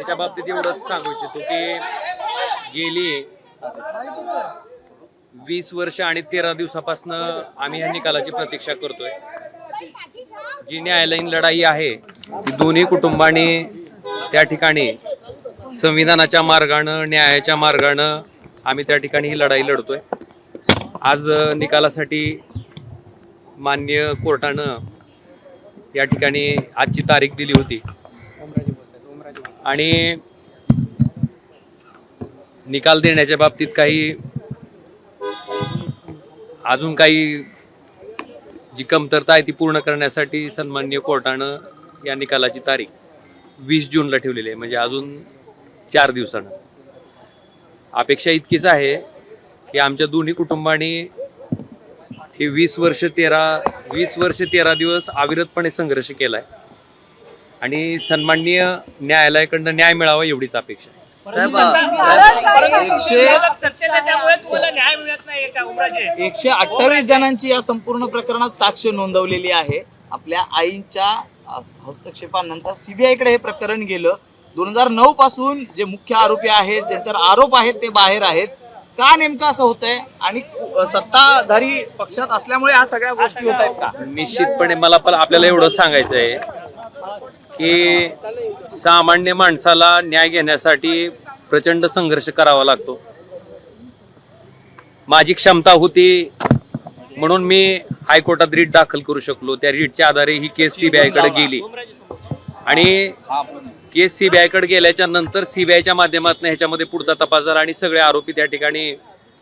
ह्याच्या बाबतीत एवढंच सांगू इच्छितो की गेली 20 वर्ष आणि 13 दिवसापासून आम्ही ह्या निकालाची प्रतीक्षा करतोय। जी न्यायालयीन लढाई आहे ती दोन्ही कुटुंबांनी त्या ठिकाणी संविधानाच्या मार्गाने न्यायाच्या मार्गाने आम्ही त्या ठिकाणी ही लढाई लढतोय। आज निकालासाठी माननीय कोर्टानं या ठिकाणी आजची तारीख दिली होती आणि निकाल देण्याच्या बाबतीत काही अजून काही जी कमतरता आहे ती पूर्ण करण्यासाठी सन्माननीय कोर्टानं या निकालाची तारीख 20 जूनला ठेवलेली आहे, म्हणजे अजून 4 दिवसानं। अपेक्षा इतकीच आहे की आमच्या दोन्ही कुटुंबांनी हे 20 वर्ष 13 दिवस अविरतपणे संघर्ष केलाय आणि सन्माननीय न्यायालयाकडनं न्याय मिळावा एवढीच अपेक्षा आहे। 128 जणांची या संपूर्ण प्रकरणात साक्ष नोंदवलेली आहे। आपल्या आईंच्या हस्तक्षेपानंतर सीबीआय कडे हे प्रकरण गेलं। 2009 पासून जे मुख्य आरोपी आहेत, ज्यांच्यावर आरोप आहेत, ते बाहेर आहेत। का नेमकं असं होतंय आणि सत्ताधारी पक्षात असल्यामुळे ह्या सगळ्या गोष्टी होत आहेत का? निश्चितपणे मला पण आपल्याला एवढं सांगायचं आहे की सामान्य माणसाला न्याय घेण्यासाठी प्रचंड संघर्ष करावा लागतो। माझी क्षमता होती म्हणून मी हायकोर्टात रीट दाखल करू शकलो। त्या रीटच्या आधारे ही केस सीबीआय कडे गेली आणि केस सीबीआय कडे गेल्याच्या नंतर सीबीआयच्या माध्यमातून ह्याच्यामध्ये पुढचा तपास झाला आणि सगळे आरोपी त्या ठिकाणी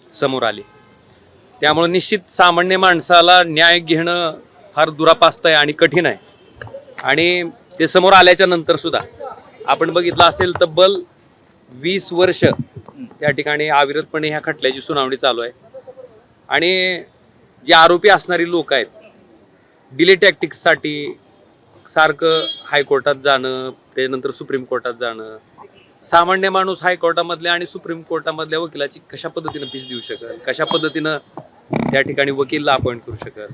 समोर आले। त्यामुळे निश्चित सामान्य माणसाला न्याय घेणं फार दुरापास्त आहे आणि कठीण आहे आणि ते समोर आल्याच्या नंतर सुद्धा आपण बघितलं असेल तब्बल 20 वर्ष त्या ठिकाणी अविरतपणे ह्या खटल्याची सुनावणी चालू आहे आणि जे आरोपी असणारी लोक आहेत डिले टॅक्टिक्ससाठी सारखं हायकोर्टात जाणं, त्यानंतर सुप्रीम कोर्टात जाणं, सामान्य माणूस हायकोर्टामधल्या आणि सुप्रीम कोर्टामधल्या वकिलाची कशा पद्धतीनं फीस देऊ शकेल, कशा पद्धतीनं त्या ठिकाणी वकीलला अपॉइंट करू शकेल।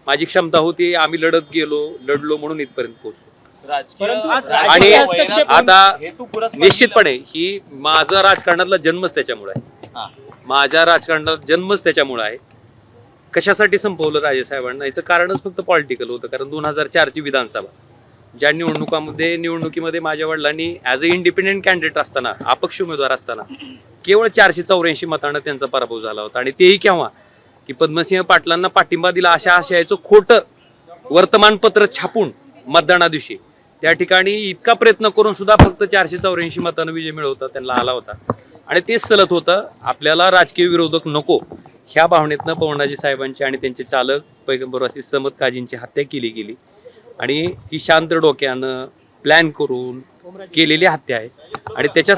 माझी क्षमता होती, आम्ही लढलो म्हणून इथपर्यंत पोहोचलो। आणि आता निश्चितपणे ही माझा राजकारणातला जन्मच त्याच्यामुळे आहे, माझ्या राजकारणात जन्मच त्याच्यामुळे आहे। कशासाठी संपवलं राजेसाहेबांना याचं कारणच फक्त पॉलिटिकल होतं, कारण 2004 ची विधानसभा ज्या निवडणुकीमध्ये माझ्या वडिलांनी ॲज अ इंडिपेंडेंट कॅन्डिडेट असताना, अपक्ष उमेदवार असताना केवळ 484 मतांना त्यांचा पराभव झाला होता आणि तेही केव्हा की पद्मसिंह पाटलांना पाठिंबा दिला अशा आशयाचं खोटं वर्तमानपत्र छापून मतदाना दिवशी त्या ठिकाणी इतका प्रयत्न करून सुद्धा फक्त 484 मतांना विजय मिळवता त्यांना आला होता आणि तेच चलत होतं। आपल्याला राजकीय विरोधक नको ह्या भावनेतनं पवनराजे साहेबांची आणि त्यांचे चालक पैगंबरवासी समद काजींची हत्या केली गेली आणि ही शांत डोक्यानं प्लॅन करून केलेली हत्या आहे आणि त्याच्या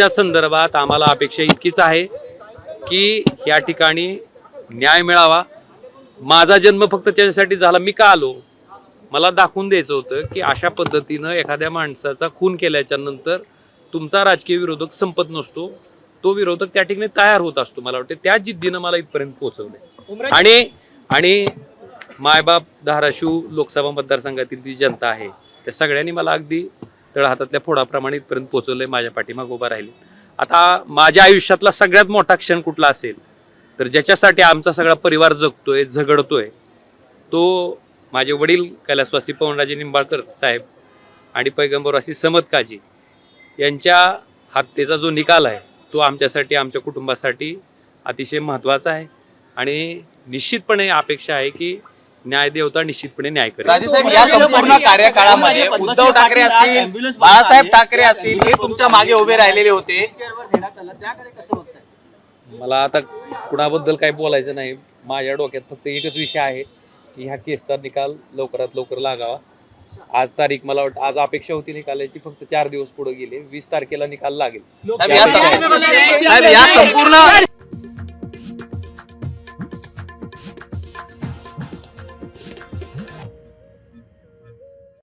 संदर्भात आम्हाला अपेक्षा इतकीच आहे की या ठिकाणी न्याय मिळावा। माझा जन्म फक्त त्याच्यासाठी झाला, मी का आलो, मला दाखवून द्यायचं होतं की अशा पद्धतीनं एखाद्या माणसाचा खून केल्याच्या नंतर तुमचा राजकीय विरोधक संपत नसतो, तो विरोधक त्या ठिकाणी तयार होत असतो। मला वाटतं त्या जिद्दीनं मला इथपर्यंत पोहोचवलंय आणि मायबाप धाराशिव लोकसभा मतदारसंघातील ती जनता आहे त्या सगळ्यांनी मला अगदी तळहातातल्या फोडाप्रमाणे इथपर्यंत पोहोचवलंय, माझ्या पाठीमागे उभा राहिले। आता माझ्या आयुष्यातला सगळ्यात मोठा क्षण कुठला असेल तर ज्याच्यासाठी आमचा सगळा परिवार जगतोय, झगडतोय, तो माझे वडील कैलासवासी पवनराजे निंबाळकर साहेब आणि पैगंबरवासी समद काजी यांच्या हत्येचा जो निकाल आहे तो आमच्यासाठी, आमच्या कुटुंबासाठी अतिशय महत्त्वाचा आहे आणि निश्चितपणे अपेक्षा आहे की न्याय देवता निश्चितपणे न्याय करेल। राजेसाहेब, या संपूर्ण कार्यकाळामध्ये उद्धव ठाकरे असतील, बाळासाहेब ठाकरे असतील, हे तुमच्या मागे उभे राहिलेले होते। मला आता कुणाबद्दल काही बोलायचं नाही, माझ्या डोक्यात फक्त एकच विषय आहे की ह्या केसचा निकाल लवकरात लवकर लागावा। आज तारीख मला वाटतं, आज अपेक्षा होती निकालाची, फक्त 4 दिवस पुढे गेले, 20 तारखेला निकाल लागेल। साहेब, या संपूर्ण